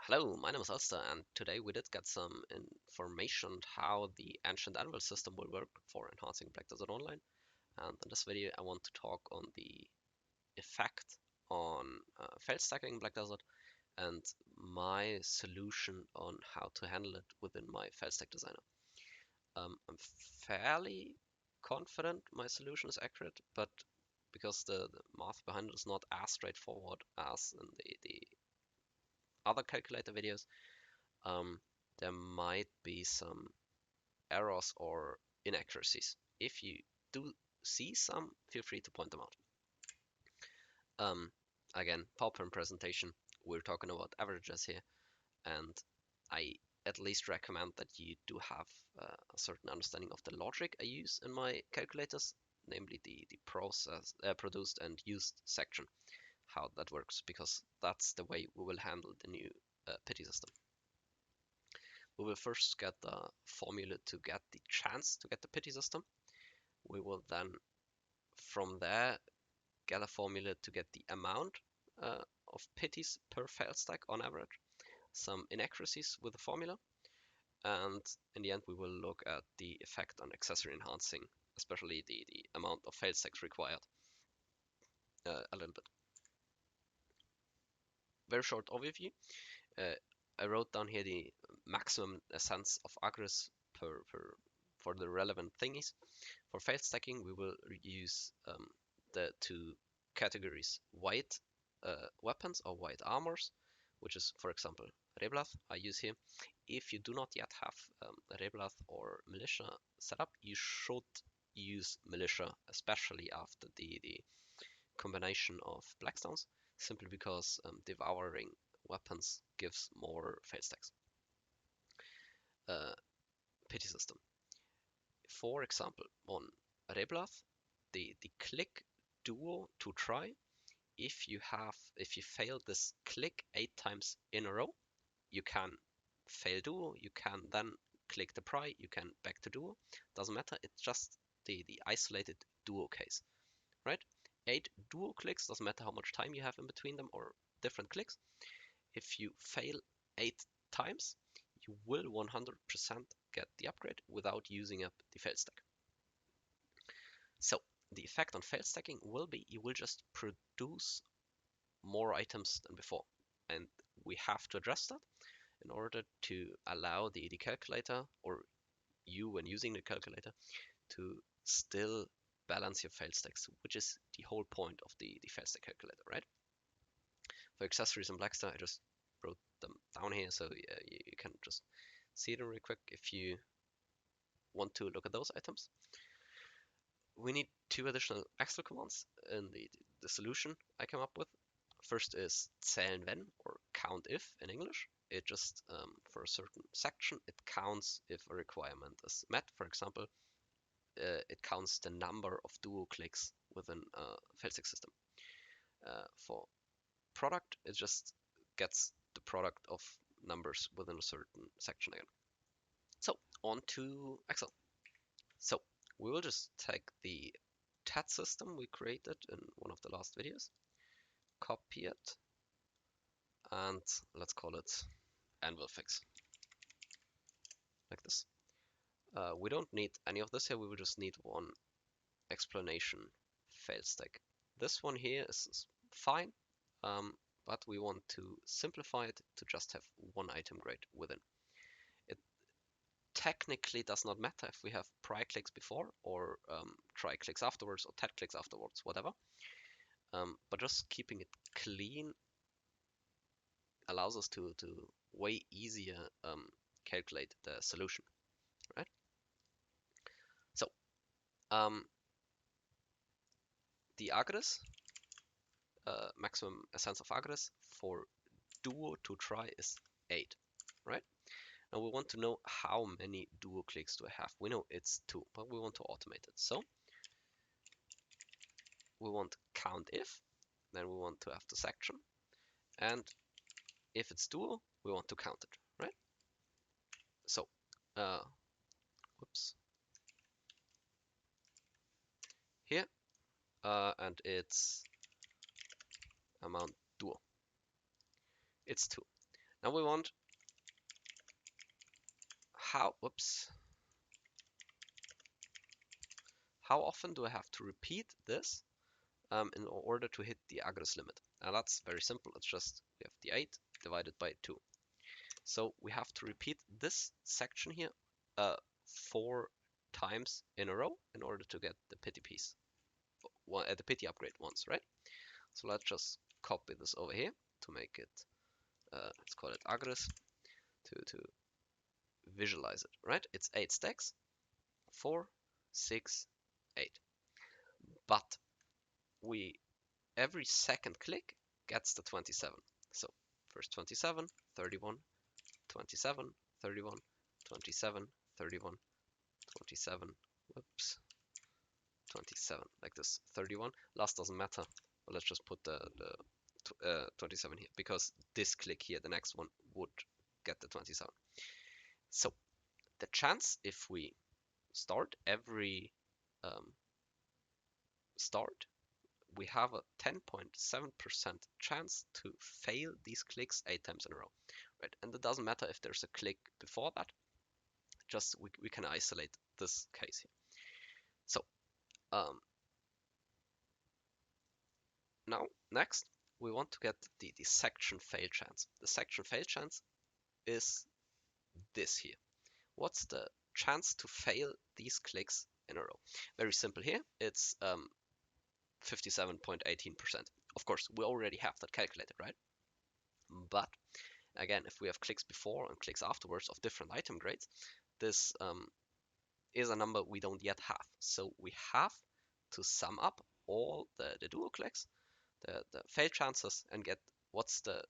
Hello, my name is Elster, and today we did get some information how the Ancient Anvil system will work for enhancing Black Desert Online. And in this video, I want to talk on the effect on fail stacking Black Desert and my solution on how to handle it within my fail stack designer. I'm fairly confident my solution is accurate, but because the math behind it is not as straightforward as in the other calculator videos, there might be some errors or inaccuracies. If you do see some, feel free to point them out. Again, PowerPoint presentation, we're talking about averages here, and I at least recommend that you do have a certain understanding of the logic I use in my calculators, namely the process, produced and used section, how that works, because that's the way we will handle the new pitty system. We will first get the formula to get the chance to get the pitty system. We will then, from there, get a formula to get the amount of pitties per fail stack on average, some inaccuracies with the formula, and in the end we will look at the effect on accessory enhancing, especially the amount of fail stacks required a little bit. Very short overview. I wrote down here the maximum essence of agres for the relevant thingies. For fail stacking, we will use the two categories: white weapons or white armors, which is, for example, Reblath I use here. If you do not yet have Reblath or Militia set up, you should use Militia, especially after the combination of Blackstones, simply because devouring weapons gives more fail stacks. Pitty system. For example, on Reblath, the click duo to try, if you fail this click 8 times in a row, you can fail duo, you can then click the pry, you can back to duo, doesn't matter, it's just the isolated duo case, right? 8 duo clicks, doesn't matter how much time you have in between them or different clicks. If you fail 8 times, you will 100% get the upgrade without using up the fail stack. So the effect on fail stacking will be you will just produce more items than before, and we have to address that in order to allow the calculator, or you when using the calculator, to still balance your fail stacks, which is the whole point of the fail stack calculator, right? For accessories in Blackstar, I just wrote them down here, so you can just see them real quick if you want to look at those items. We need 2 additional Excel commands in the solution I came up with. First is zählen wenn, or count if in English. It just, for a certain section, it counts if a requirement is met. For example, it counts the number of duo clicks within a failstack system. For product, it just gets the product of numbers within a certain section again. So on to Excel. So we will just take the TAT system we created in one of the last videos, copy it, and let's call it Anvil Fix, like this. We don't need any of this here, we will just need one explanation fail stack. This one here is fine, but we want to simplify it to just have one item grade within. It technically does not matter if we have pry clicks before, or try clicks afterwards, or tat clicks afterwards, whatever. But just keeping it clean allows us to way easier calculate the solution, right? So the agres, maximum essence of agres for duo to try is 8, right? Now we want to know how many duo clicks do I have. We know it's 2, but we want to automate it. So we want count if, then we want to have the section, and if it's duo, we want to count it, right? So, whoops, here, and it's amount duo. It's 2. And we want how often do I have to repeat this in order to hit the address limit? And that's very simple. It's just we have the 8 divided by 2. So we have to repeat this section here 4 times in a row in order to get the pitty piece, the pitty upgrade once, right? So let's just copy this over here to make it, let's call it address to visualize it, right? It's 8 stacks, 4, 6, 8. But every second click gets the 27. So first 27, 31, 27, 31, 27, 31, 27, whoops, 27, like this, 31. Last doesn't matter, but let's just put the 27 here, because this click here, the next one, would get the 27. So the chance, if we start every start, we have a 10.7% chance to fail these clicks 8 times in a row, right? And it doesn't matter if there's a click before that, just we can isolate this case here. So now next we want to get the section fail chance. The section fail chance is this here. What's the chance to fail these clicks in a row? Very simple here. It's 57.18%. Of course, we already have that calculated, right? But again, if we have clicks before and clicks afterwards of different item grades, this is a number we don't yet have. So we have to sum up all the duo clicks, the fail chances, and get what's the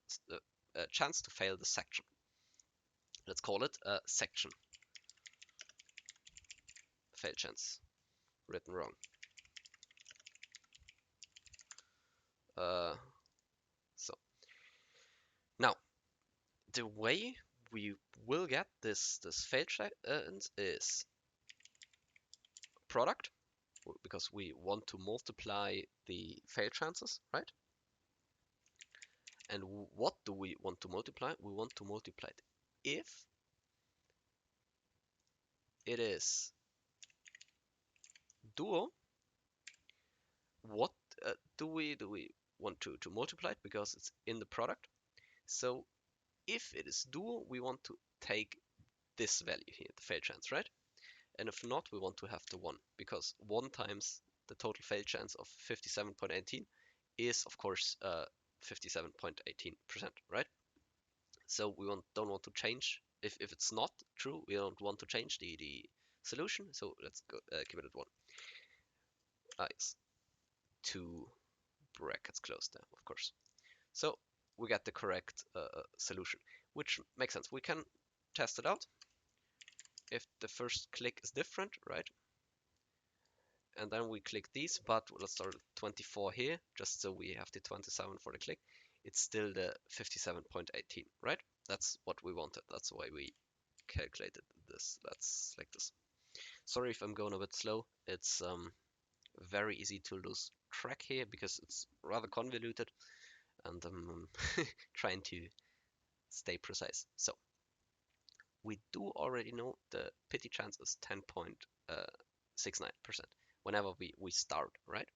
chance to fail the section. Let's call it a section fail chance. Written wrong. So now the way we will get this fail chance is product, because we want to multiply the fail chances, right? And what do we want to multiply? We want to multiply it if it is duo. What do we want to multiply it? Because it's in the product. So if it is duo, we want to take this value here, the fail chance, right? And if not, we want to have the 1, because 1 times the total fail chance of 57.18 is, of course, 57.18%, right? So we don't want to change. If it's not true, we don't want to change the solution. So let's go, keep it at 1. Yes, 2 brackets closed there, of course. So we get the correct solution, which makes sense. We can test it out. If the first click is different, right? And then we click these, but let's start at 24 here, just so we have the 27 for the click. It's still the 57.18, right? That's what we wanted. That's why we calculated this. That's like this. Sorry if I'm going a bit slow. It's very easy to lose track here because it's rather convoluted, and I'm trying to stay precise. So we do already know the pitty chance is 10.69% whenever we start, right?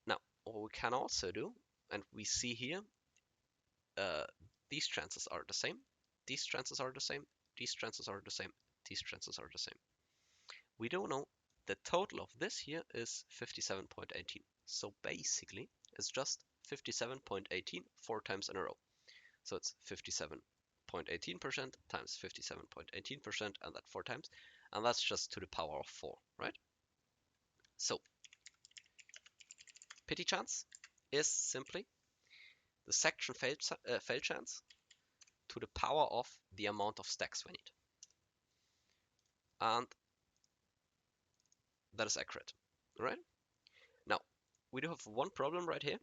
Now, what we can also do, and we see here, these chances are the same, these chances are the same, these chances are the same, these chances are the same. We don't know the total of this here is 57.18. So basically, it's just 57.18 4 times in a row. So it's 57.18% times 57.18%, and that 4 times, and that's just to the power of 4, right? So pitty chance is simply the section fail chance to the power of the amount of stacks we need, and that is accurate, right? Now we do have one problem right here,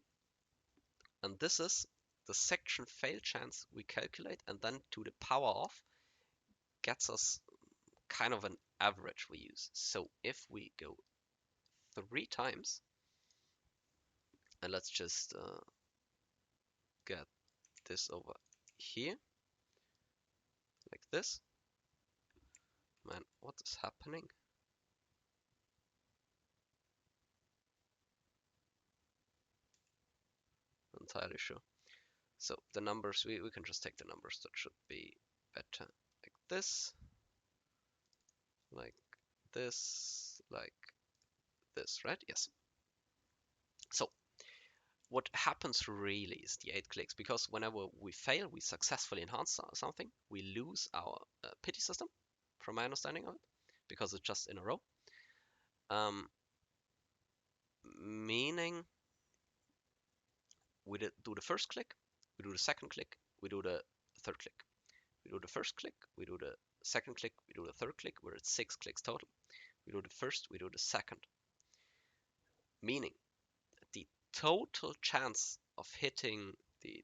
and this is the section fail chance we calculate and then to the power of gets us kind of an average we use. So if we go 3 times, and let's just get this over here, like this. Man, what is happening? Not entirely sure. So the numbers, we can just take the numbers. That should be better. Like this, like this, right? Yes. So what happens really is the 8 clicks, because whenever we fail, we successfully enhance something, we lose our pitty system, from my understanding of it, because it's just in a row. Meaning we do the first click, we do the second click, we do the third click. We do the first click, we do the second click, we do the third click. We're at 6 clicks total. We do the first, we do the second. Meaning the total chance of hitting the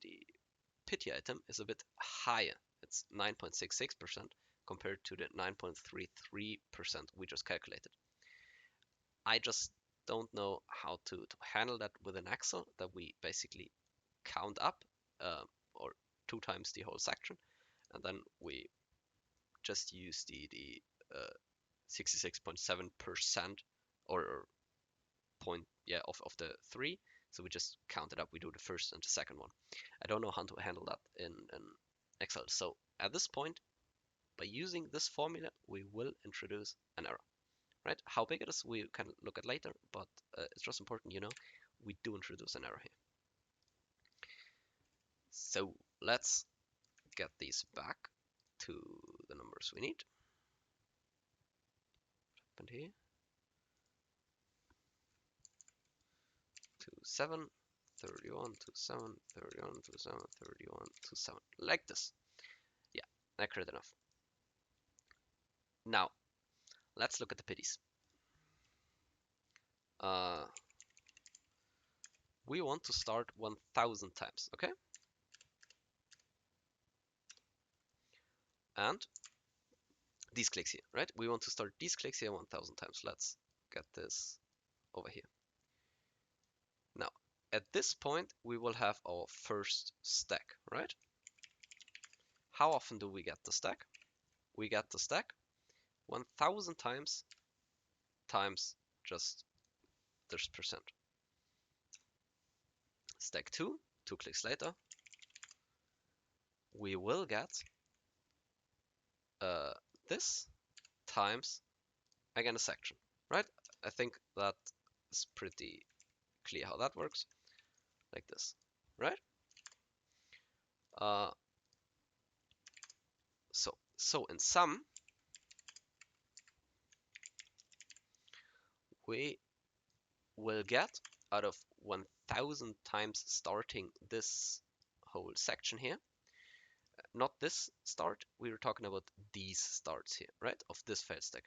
pitty item is a bit higher. It's 9.66% compared to the 9.33% we just calculated. I just don't know how to handle that with an Excel that we basically count up or 2 times the whole section, and then we just use the 66.7% or point, yeah, of the 3. So we just count it up. We do the first and the second one. I don't know how to handle that in Excel. So at this point, by using this formula, we will introduce an error, right? How big it is, we can look at later, but it's just important, you know, we do introduce an error here. So let's get these back to the numbers we need. What happened here? 27, 31, 27, 31, 27, 31, 27, like this. Yeah, accurate enough. Now, let's look at the pitties. We want to start 1000 times, okay? And these clicks here, right? We want to start these clicks here 1000 times. Let's get this over here. Now, at this point, we will have our first stack, right? How often do we get the stack? We get the stack 1000 times just this percent. Stack 2, 2 clicks later, we will get this times, again, a section, right? I think that is pretty clear how that works, like this, right? So in sum, we will get, out of 1000 times starting this whole section here, not this start, we were talking about these starts here, right, of this fail stack,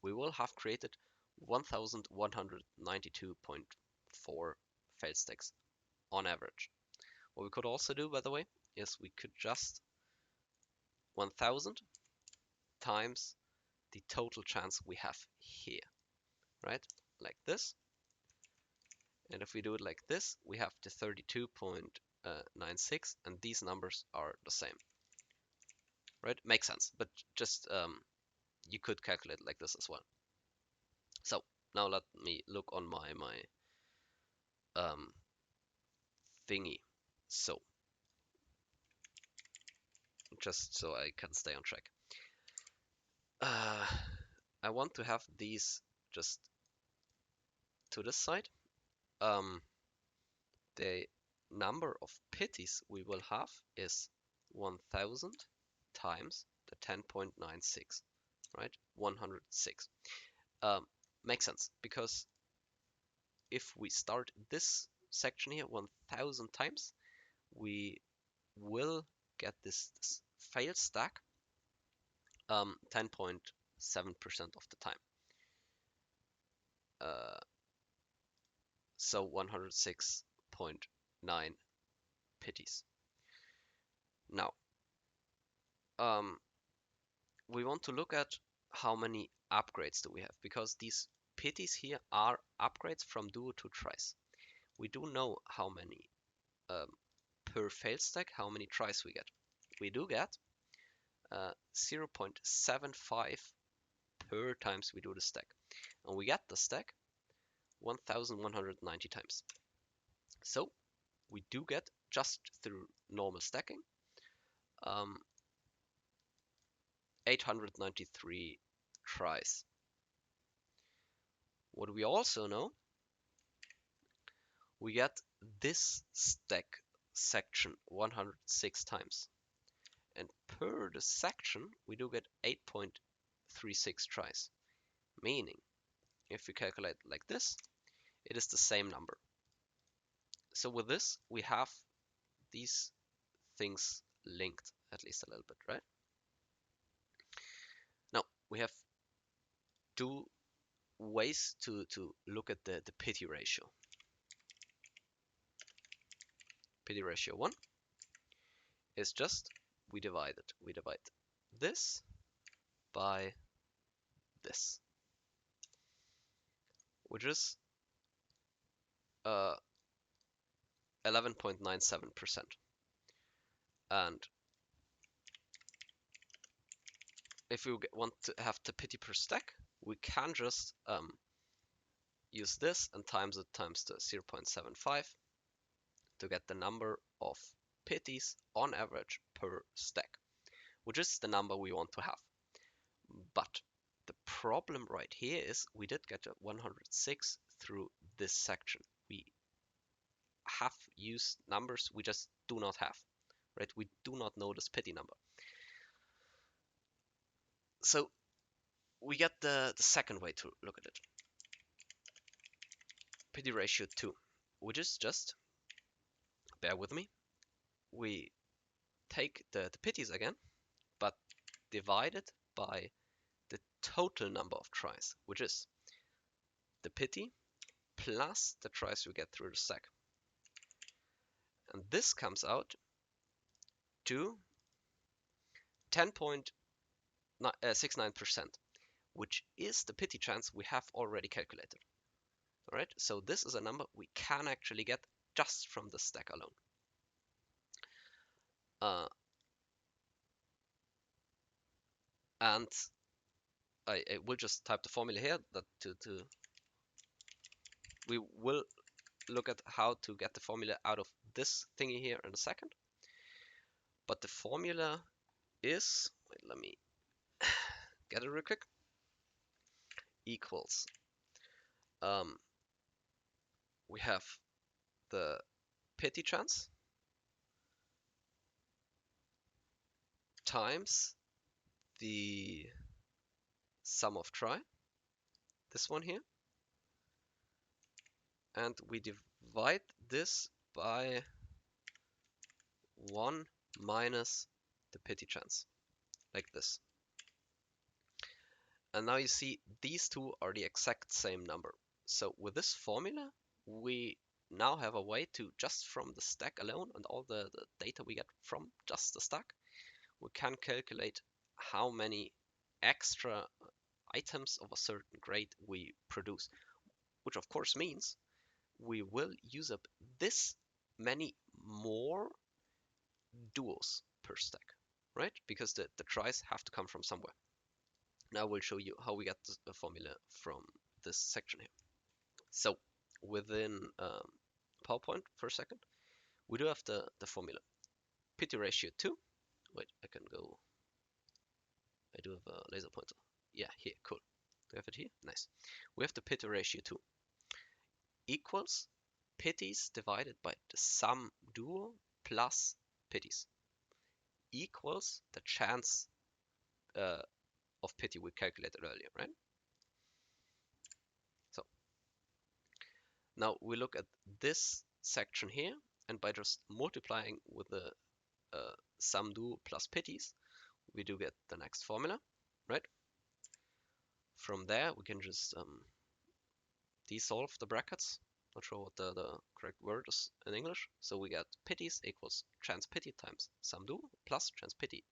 we will have created 1192.4 fail stacks on average. What we could also do, by the way, is we could just 1000 times the total chance we have here, right, like this. And if we do it like this, we have the 32.96, and these numbers are the same, right? Makes sense, but just you could calculate it like this as well. So now let me look on my thingy. So just so I can stay on track, I want to have these just to this side. The number of pitties we will have is 1000 times the 10.96, right? 106. Makes sense, because if we start this section here 1000 times, we will get this fail stack 10.7% of the time. So 106.9 pitties. Now, we want to look at how many upgrades do we have, because these pitties here are upgrades from duo to thrice. We do know how many per failstack how many tries we get. We do get 0.75 per times we do the stack. And we get the stack 1190 times. So we do get, just through normal stacking, 893 tries. What we also know, we get this stack section 106 times. And per the section, we do get 8.36 tries. Meaning, if we calculate like this, it is the same number. So with this, we have these things linked, at least a little bit, right? Now, we have two ways to look at the pitty ratio. Pitty ratio 1 is just, we divide it. We divide this by this, which is 11.97%. And if we want to have the pitty per stack, we can just use this and times it times the 0.75 to get the number of pitties on average per stack, which is the number we want to have. But the problem right here is we did get a 106 through this section. We have used numbers we just do not have, right? We do not know this pitty number. So we get the second way to look at it. Pitty ratio 2, which is just, bear with me, we take the pitties again, but divide it by the total number of tries, which is the pitty plus the tries we get through the stack. And this comes out to 10.69%, which is the pitty chance we have already calculated. All right, so this is a number we can actually get just from the stack alone. And I will just type the formula here that we will look at how to get the formula out of this thingy here in a second. But the formula is, wait, let me get it real quick, equals, we have the pitty chance times the sum of try, this one here, and we divide this by 1 minus the pitty chance, like this. And now you see these two are the exact same number. So with this formula, we now have a way to, just from the stack alone and all the data we get from just the stack, we can calculate how many extra items of a certain grade we produce, which of course means we will use up this many more duos per stack, right? Because the tries have to come from somewhere. Now we'll show you how we get the formula from this section here. So within PowerPoint for a second, we do have the formula. Pitty ratio 2. Wait, I can go. I do have a laser pointer. Yeah, here, cool. Do we have it here? Nice. We have the pitty ratio 2 equals pitties divided by the sum duo plus pitties equals the chance of pitty we calculated earlier, right? So now we look at this section here, and by just multiplying with the sum duo plus pitties, we do get the next formula, right? From there, we can just desolve the brackets. Not sure what the correct word is in English. So we get pitties equals chance pitty times sum duo plus chance pitty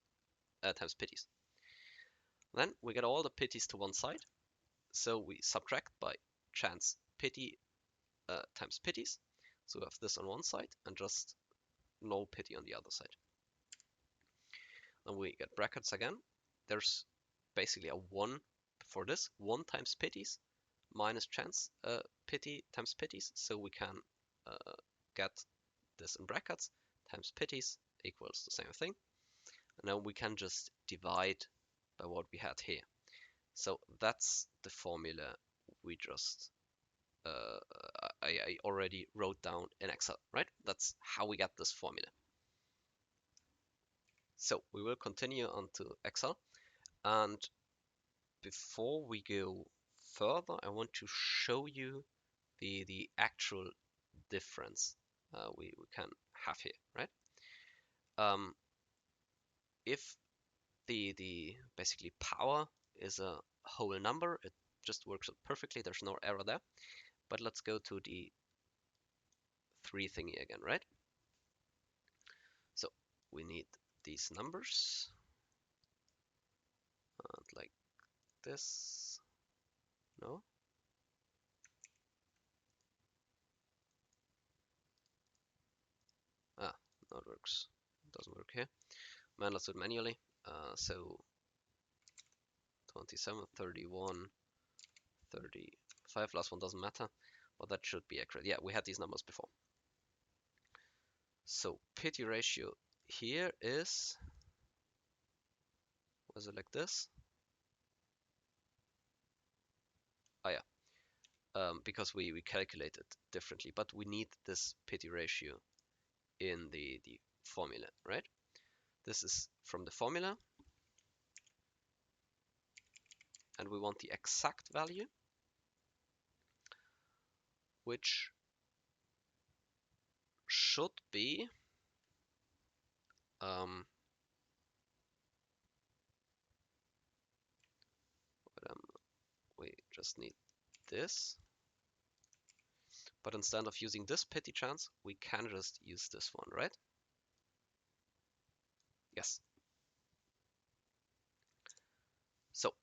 times pitties. Then we get all the pitties to one side. So we subtract by chance pitty times pitties. So we have this on one side and just no pitty on the other side. And we get brackets again. There's basically a 1 for this. 1 times pitties minus chance pitty times pitties. So we can get this in brackets times pitties equals the same thing. And then we can just divide by what we had here. So that's the formula we just I already wrote down in Excel, right? That's how we get this formula. So we will continue onto Excel, and before we go further, I want to show you the actual difference we can have here, right? If the basically power is a whole number, it just works out perfectly. There's no error there. But let's go to the 3 thingy again, right? So we need these numbers, and like this. No. Ah, no, it works. It doesn't work here. Man, let's do it manually. So 27, 31, 35, last one doesn't matter, but that should be accurate. Yeah, we had these numbers before. So pitty ratio here is, was it like this? Oh yeah, because we calculated differently, but we need this pitty ratio in the formula, right? This is from the formula, and we want the exact value, which should be we just need this, but instead of using this pitty chance, we can just use this one, right? Yes. So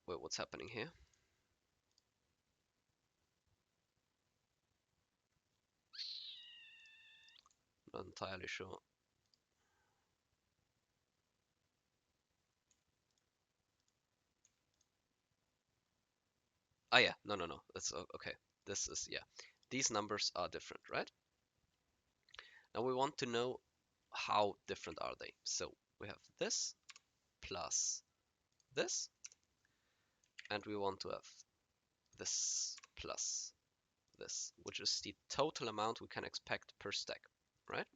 wait, what's happening here? Not entirely sure. Ah yeah, no, that's okay. This is, yeah, these numbers are different, right? Now we want to know how different are they. So we have this plus this, and we want to have this plus this, which is the total amount we can expect per stack, right?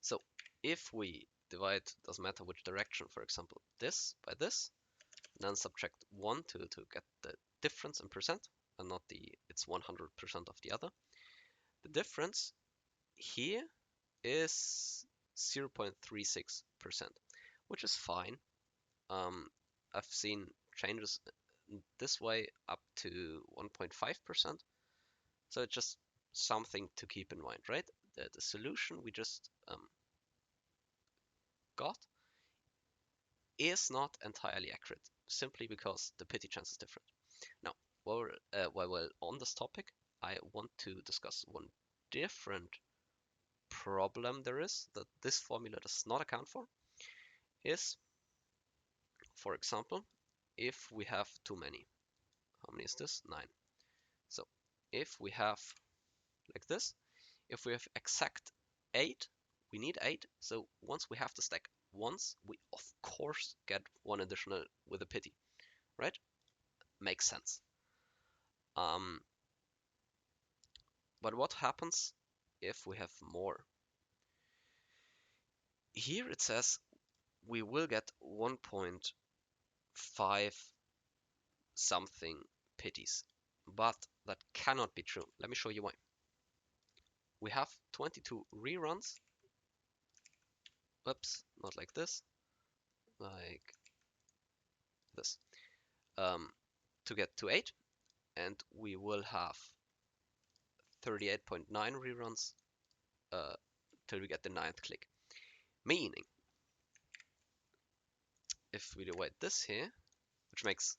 So if we divide, doesn't matter which direction, for example, this by this, then subtract 1 to get the difference in percent, and not it's 100% of the other. The difference here is 0.36%, which is fine. I've seen changes this way up to 1.5%, so it's just something to keep in mind, right? The solution we just got is not entirely accurate, simply because the pitty chance is different. Now, while we're on this topic, I want to discuss one different problem there is that this formula does not account for, is, for example, if we have too many. How many is this? 9. So if we have like this, if we have exact 8, we need 8. So once we have the stack once, we of course get 1 additional with a pitty, right? Makes sense. But what happens if we have more? Here it says we will get 1.5 something pitties, but that cannot be true. Let me show you why. We have 22 reruns. Oops, not like this, like this, to get to 8, and we will have 38.9 reruns till we get the 9th click. Meaning, if we divide this here, which makes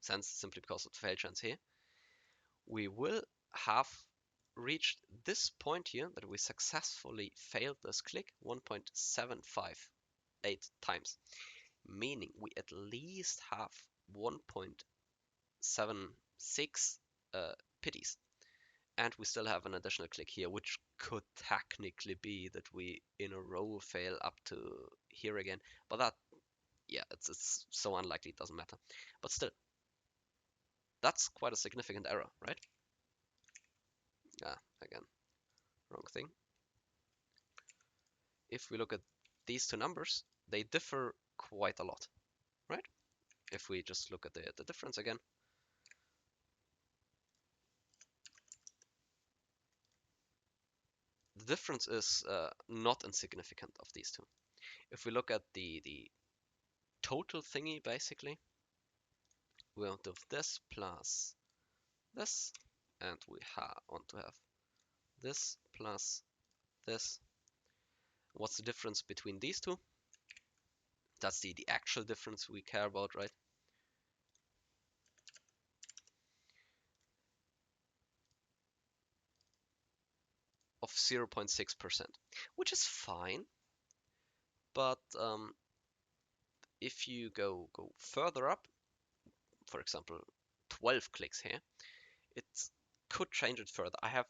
sense simply because of the fail chance here, we will have reached this point here that we successfully failed this click 1.758 times, meaning we at least have 1.76 pitties. And we still have an additional click here, which could technically be that we in a row fail up to here again. But that, yeah, it's so unlikely, it doesn't matter. But still, that's quite a significant error, right? Again, wrong thing. If we look at these two numbers, they differ quite a lot, right? If we just look at the difference again, the difference is not insignificant of these two. If we look at the total thingy, basically, we want to have this plus this, and we want to have this plus this. What's the difference between these two? That's the actual difference we care about, right? Of 0.6%, which is fine. But if you go further up, for example, 12 clicks here, it could change it further. I have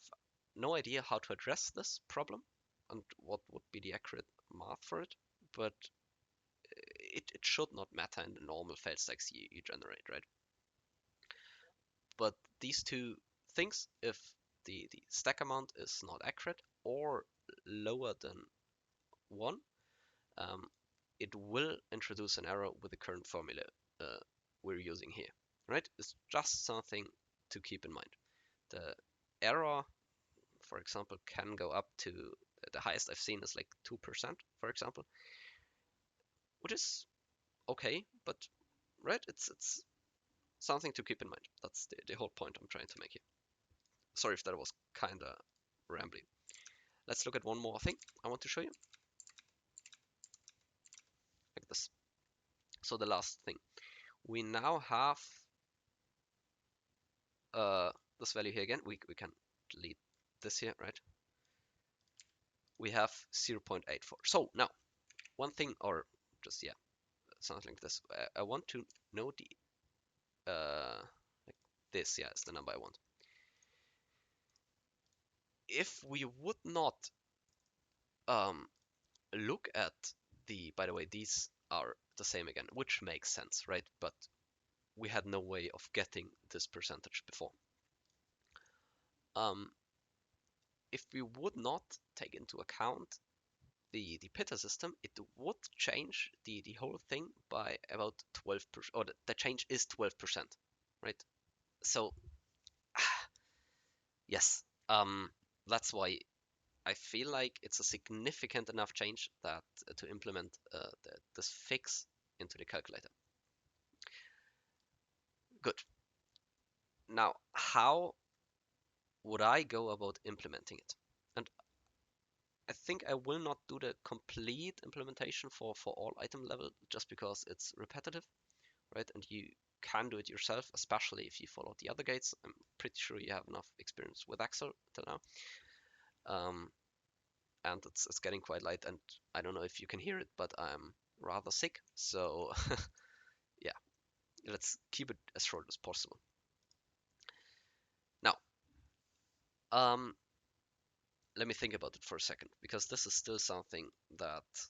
no idea how to address this problem and what would be the accurate math for it, but it should not matter in the normal fail stacks you generate, right? But these two things, if the stack amount is not accurate or lower than 1, it will introduce an error with the current formula we're using here, right? It's just something to keep in mind. The error, for example, can go up to, the highest I've seen is like 2%, for example, which is okay, but right, it's something to keep in mind. That's the whole point I'm trying to make here. Sorry if that was kind of rambly. Let's look at one more thing I want to show you, like this. So the last thing, we now have this value here again. We can delete this here, right? We have 0.84. So now, one thing, or just, yeah, something like this. I want to know the, like this, yeah, is the number I want. If we would not look at the, by the way, these are the same again, which makes sense, right? But we had no way of getting this percentage before. If we would not take into account the pitty system, it would change the whole thing by about 12%, or the change is 12%, right? So yes, that's why I feel like it's a significant enough change that to implement this fix into the calculator. Good. Now, how would I go about implementing it? And I think I will not do the complete implementation for all item level just because it's repetitive, right? And you can do it yourself, especially if you follow the other gates. I'm pretty sure you have enough experience with Excel till now. And it's getting quite light, and I don't know if you can hear it, but I'm rather sick. So yeah, let's keep it as short as possible. Now, let me think about it for a second, because this is still something that,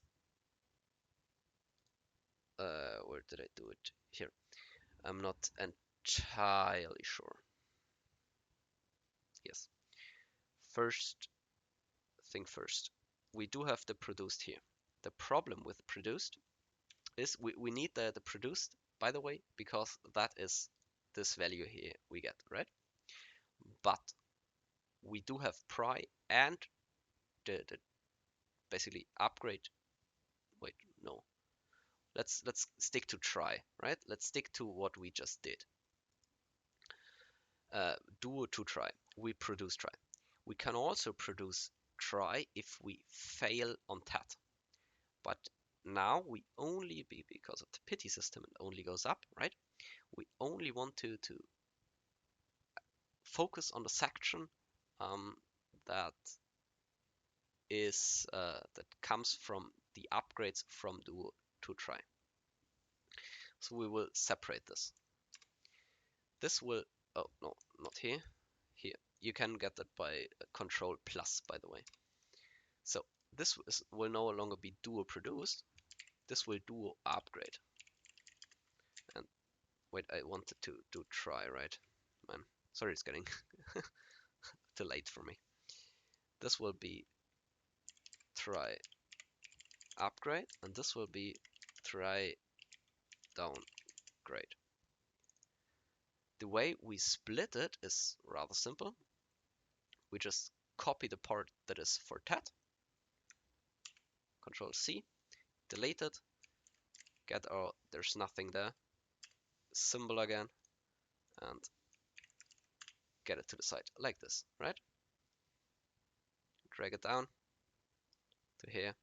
where did I do it? Here. I'm not entirely sure. Yes. First thing first, we do have the produced here. The problem with produced is we need the produced, by the way, because that is this value here we get, right? But we do have pry and the basically upgrade. Wait, no. Let's stick to try, right? Let's stick to what we just did. Duo to try. We produce try. We can also produce try if we fail on tat. But now we only, because of the pitty system, it only goes up, right? We only want to focus on the section that that comes from the upgrades from Duo to Try. So we will separate this. This will, oh no, not here, here. You can get that by Control plus, by the way. So this will no longer be Duo produced. This will Duo upgrade. And wait, I wanted to do Try, right? Man, sorry, it's getting too late for me. This will be Try upgrade, and this will be Try downgrade. The way we split it is rather simple. We just copy the part that is for TED, Control C, delete it, get our there's nothing there symbol again, and get it to the side like this, right? Drag it down to here.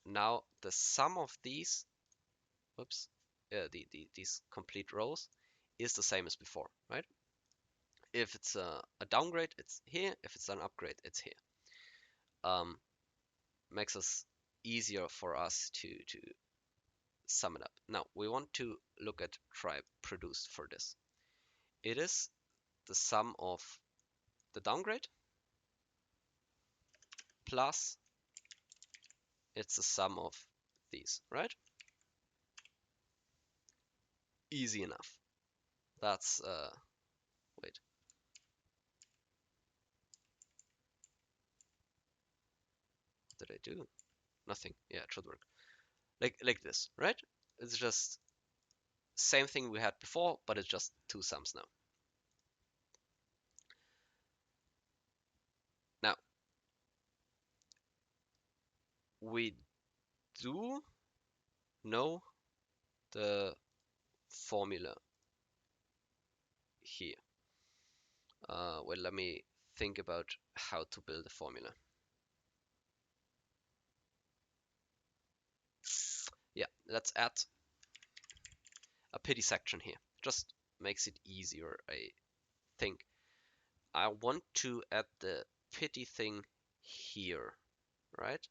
Now the sum of these, whoops, these complete rows is the same as before, right? If it's a downgrade, it's here. If it's an upgrade, it's here. Makes us easier for us to sum it up. Now we want to look at try produced for this. It is the sum of the downgrade plus it's the sum of these, right? Easy enough. That's wait. What did I do? Nothing. Yeah, it should work. Like this, right? It's just same thing we had before, but it's just two sums now. Now we do know the formula here. Well, let me think about how to build a formula. Yeah, let's add a pitty section here. Just makes it easier, I think. I want to add the pitty thing here, right?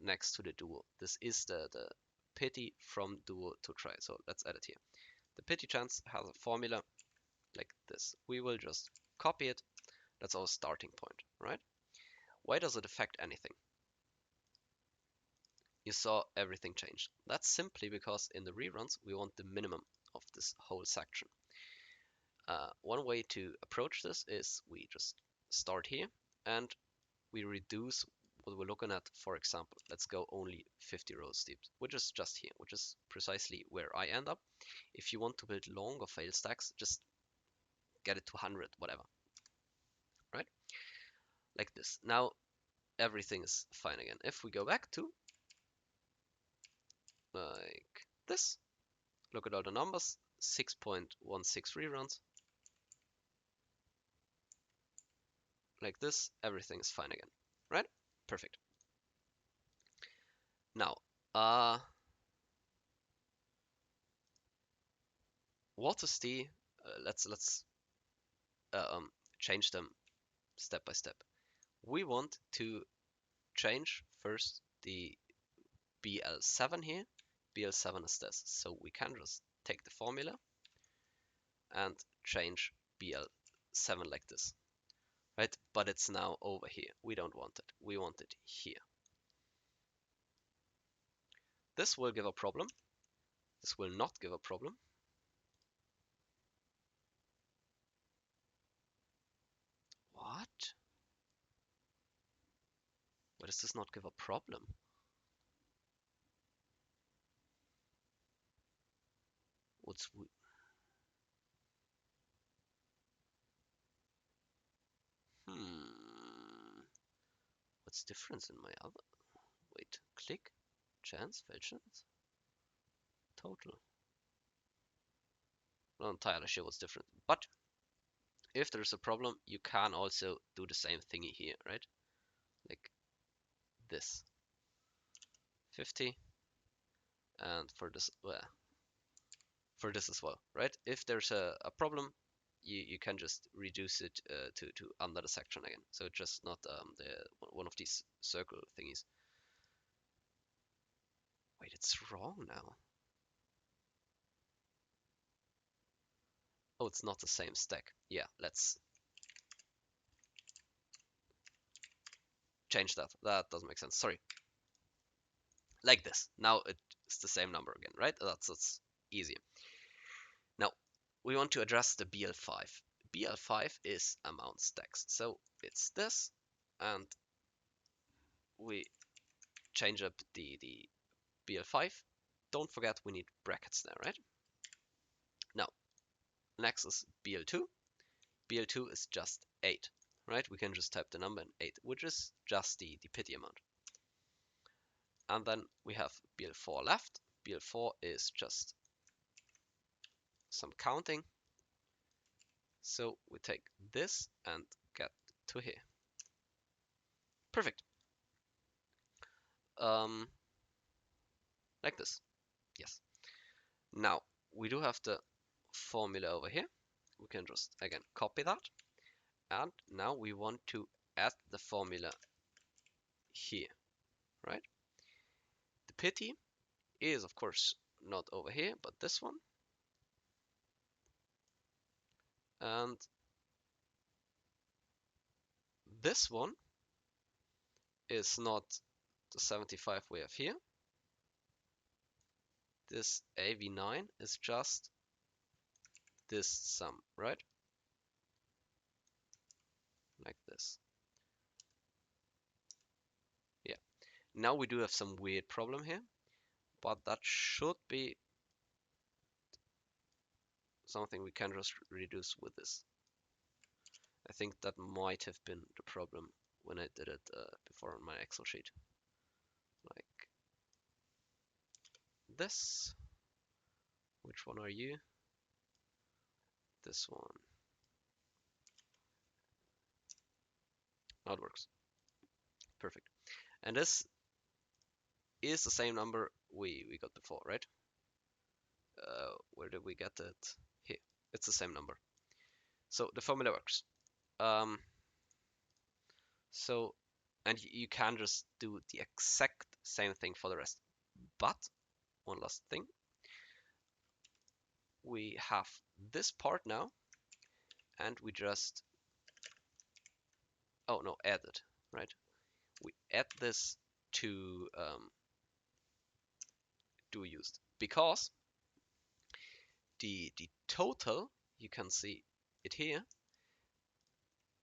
Next to the duo. This is the pitty from duo to try. So let's add it here. The pitty chance has a formula like this. We will just copy it. That's our starting point, right? Why does it affect anything? You saw everything changed. That's simply because in the reruns, we want the minimum of this whole section. One way to approach this is we just start here and we reduce what we're looking at. For example, let's go only 50 rows deep, which is just here, which is precisely where I end up. If you want to build longer fail stacks, just get it to 100, whatever, right? Like this. Now everything is fine again. If we go back to like this, look at all the numbers, 6.16 reruns. Like this, everything is fine again, right? Perfect. Now, what is the, let's change them step by step. We want to change first the BL7 here. BL7 is this, so we can just take the formula and change BL7 like this, right? But it's now over here. We don't want it. We want it here. This will give a problem. This will not give a problem. What? Why does this not give a problem? What's what's difference in my other? Wait, click, chance, fail chance, total. Not entirely sure what's different, but if there's a problem, you can also do the same thingy here, right? Like this, 50, and for this, well, for this as well, right? If there's a problem, you can just reduce it to under the section again. So it's just not the one of these circle thingies. Wait, it's wrong now. Oh, it's not the same stack. Yeah, let's change that. That doesn't make sense. Sorry. Like this. Now it's the same number again, right? That's easy. Now we want to address the BL5. BL5 is amount stacks. So it's this, and we change up the BL5. Don't forget we need brackets there, right? Now, next is BL2. BL2 is just 8, right? We can just type the number in 8, which is just the pitty amount. And then we have BL4 left. BL4 is just some counting. So we take this and get to here. Perfect. Like this. Yes. Now we do have the formula over here. We can just again copy that, and now we want to add the formula here, right? The pitty is of course not over here, but this one, and this one is not the 75 we have here. This AV9 is just this sum, right? Like this. Yeah. Now we do have some weird problem here, but that should be something we can just reduce with this. I think that might have been the problem when I did it before on my Excel sheet. Like this. Which one are you? This one. Now it works. Perfect. And this is the same number we got before, right? Where did we get it? Here. It's the same number. So the formula works. And you can just do the exact same thing for the rest. But one last thing. We have this part now, and we just add it, right? We add this to do used, because the total, you can see it here,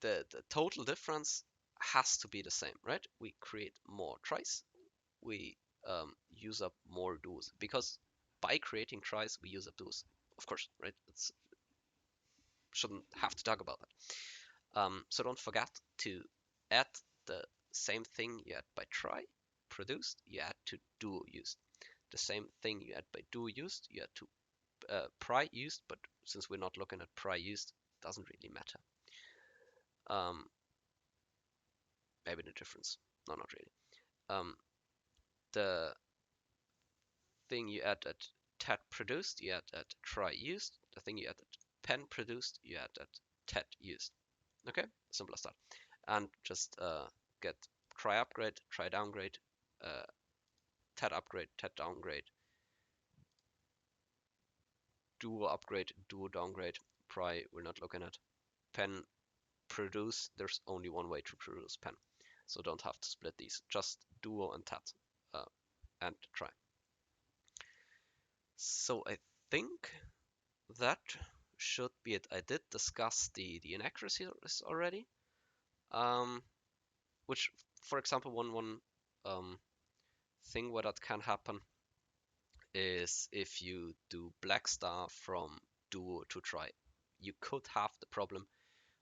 the total difference has to be the same, right? We create more tries, we use up more duos, because by creating tries we use up duos, of course, right? It's shouldn't have to talk about that. So don't forget to add the same thing you add by try produced, you add to duo used. The same thing you add by duo used, you add to pry used, but since we're not looking at pry used, it doesn't really matter. Maybe the difference. No, not really. The thing you add at tat produced, you add at try used. The thing you add at pen produced, you add at tat used. Okay, simple as that. And just get try upgrade, try downgrade, tat upgrade, tat downgrade, duo upgrade, duo downgrade, pry we're not looking at, pen produce, there's only one way to produce pen, so don't have to split these, just duo and tat and try. So I think that should be it. I did discuss the inaccuracies already, which, for example, one thing where that can happen is if you do black star from duo to try. You could have the problem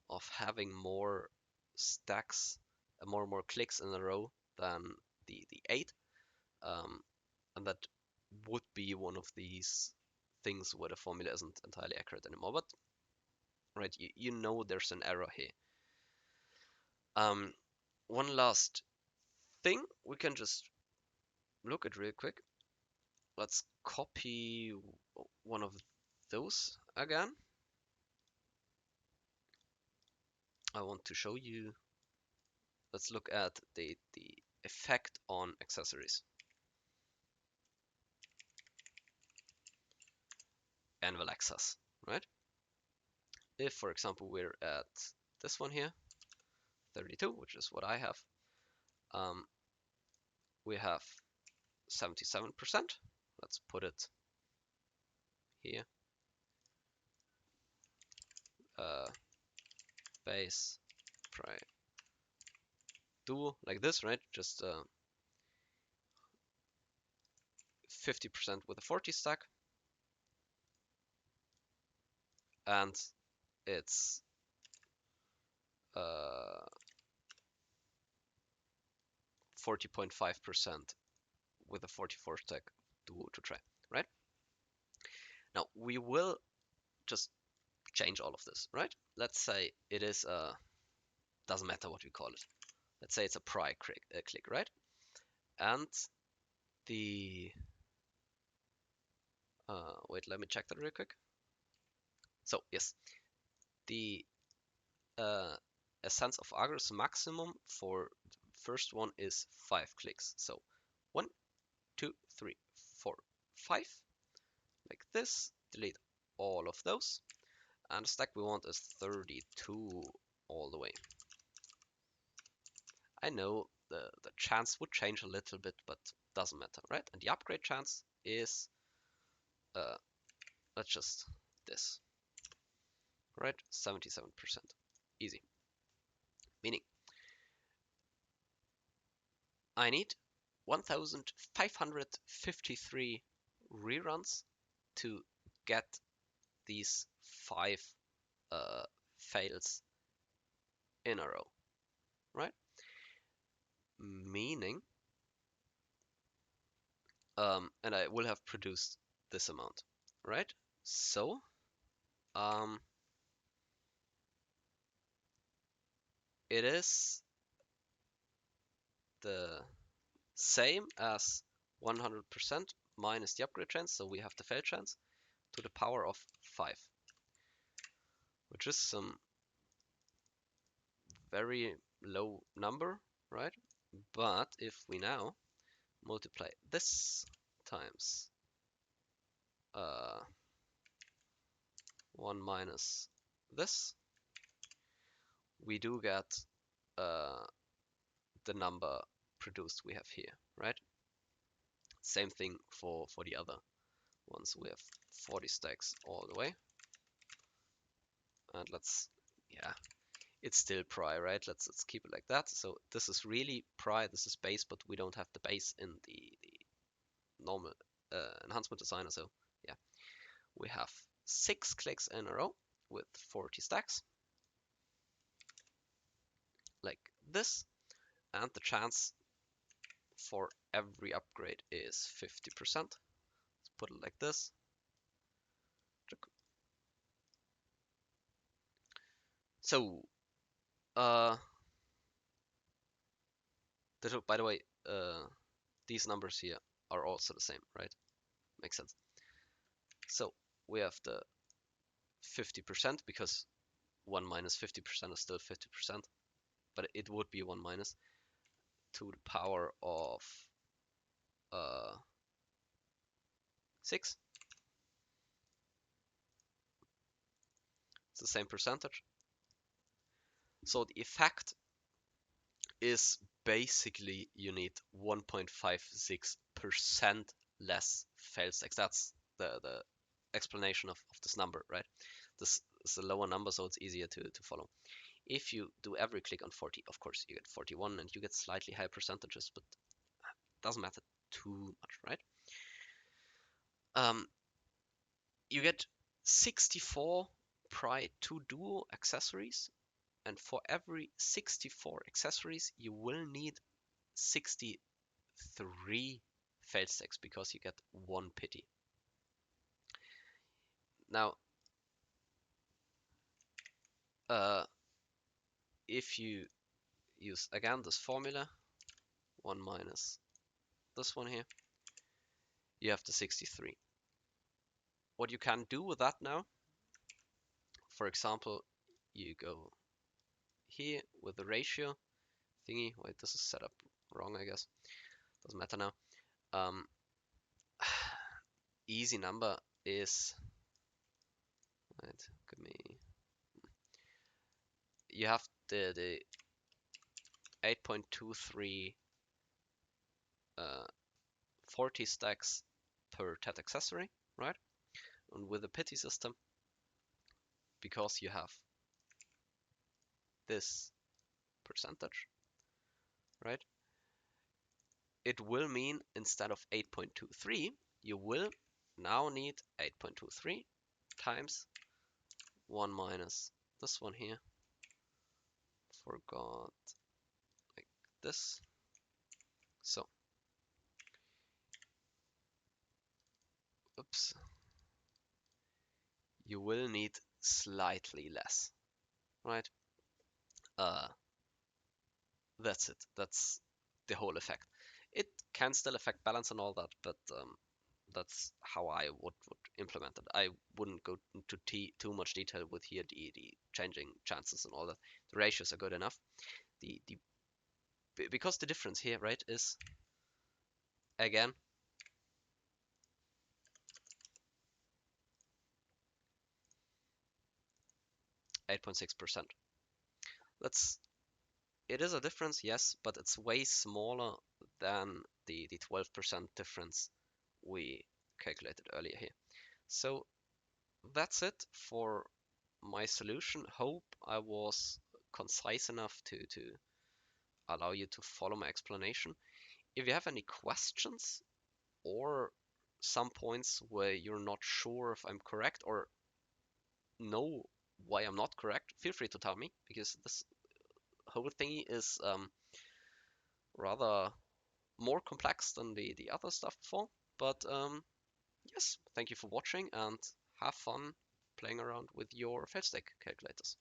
of having more stacks, more clicks in a row than the 8, and that would be one of these things where the formula isn't entirely accurate anymore. But right, you know there's an error here. One last thing we can just look at real quick. Let's copy one of those again. I want to show you, let's look at the effect on accessories. Anvil access, right? If, for example, we're at this one here, 32, which is what I have, we have 77%. Let's put it here. Base, try, duo, like this, right? Just 50% with a 40 stack. And it's 40.5% with a 44 stack duo to try, right? Now we will just change all of this, right? Let's say it is a, doesn't matter what we call it. Let's say it's a pry click, right? And the, wait, let me check that real quick. So yes, the Essence of Argus maximum for first one is 5 clicks. So 1, 2, 3, 4, 5, like this. Delete all of those. And the stack we want is 32 all the way. I know the chance would change a little bit, but doesn't matter, right? And the upgrade chance is, let's just this, right? 77%. Easy. Meaning, I need 1,553 reruns to get these 5 fails in a row, right? Meaning, and I will have produced this amount, right? So, it is the same as 100% minus the upgrade chance, so we have the fail chance, to the power of 5, which is some very low number, right? But if we now multiply this times 1 minus this, we do get the number produced we have here, right? Same thing for the other ones. We have 40 stacks all the way. And let's, yeah, it's still pry, right? Let's keep it like that. So this is really pry, this is base, but we don't have the base in the normal enhancement designer. So yeah, we have 6 clicks in a row with 40 stacks, like this, and the chance for every upgrade is 50%. Let's put it like this. So, by the way, these numbers here are also the same, right? Makes sense. So we have the 50% because 1 minus 50% is still 50%, but it would be 1 minus to the power of 6. It's the same percentage. So the effect is basically you need 1.56% less fail stacks. That's the explanation of this number, right? This is a lower number, so it's easier to follow. If you do every click on 40, of course you get 41 and you get slightly higher percentages, but it doesn't matter too much, right? You get 64 pry 2 duo accessories, and for every 64 accessories you will need 63 fail stacks because you get 1 pitty. Now, if you use again this formula, 1 minus this one here, you have the 63. What you can do with that now, for example, you go here with the ratio thingy. Wait, this is set up wrong, I guess. Doesn't matter now. Easy number is, wait, give me, you have the 8.23 40 stacks per TED accessory, right? And with the pitty system, because you have this percentage, right? It will mean instead of 8.23, you will now need 8.23 times 1 minus this one here. Forgot like this. So, oops. You will need slightly less, right? That's it. That's the whole effect. It can still affect balance and all that, but that's how I would implement it. I wouldn't go into too much detail with here the changing chances and all that. The ratios are good enough. Because the difference here, right, is again 8.6%. It is a difference, yes, but it's way smaller than the 12% difference we calculated earlier here. So that's it for my solution. Hope I was concise enough to allow you to follow my explanation. If you have any questions or some points where you're not sure if I'm correct or know why I'm not correct, feel free to tell me, because this whole thingy is rather more complex than the other stuff before. But yes, thank you for watching and have fun playing around with your failstack calculators.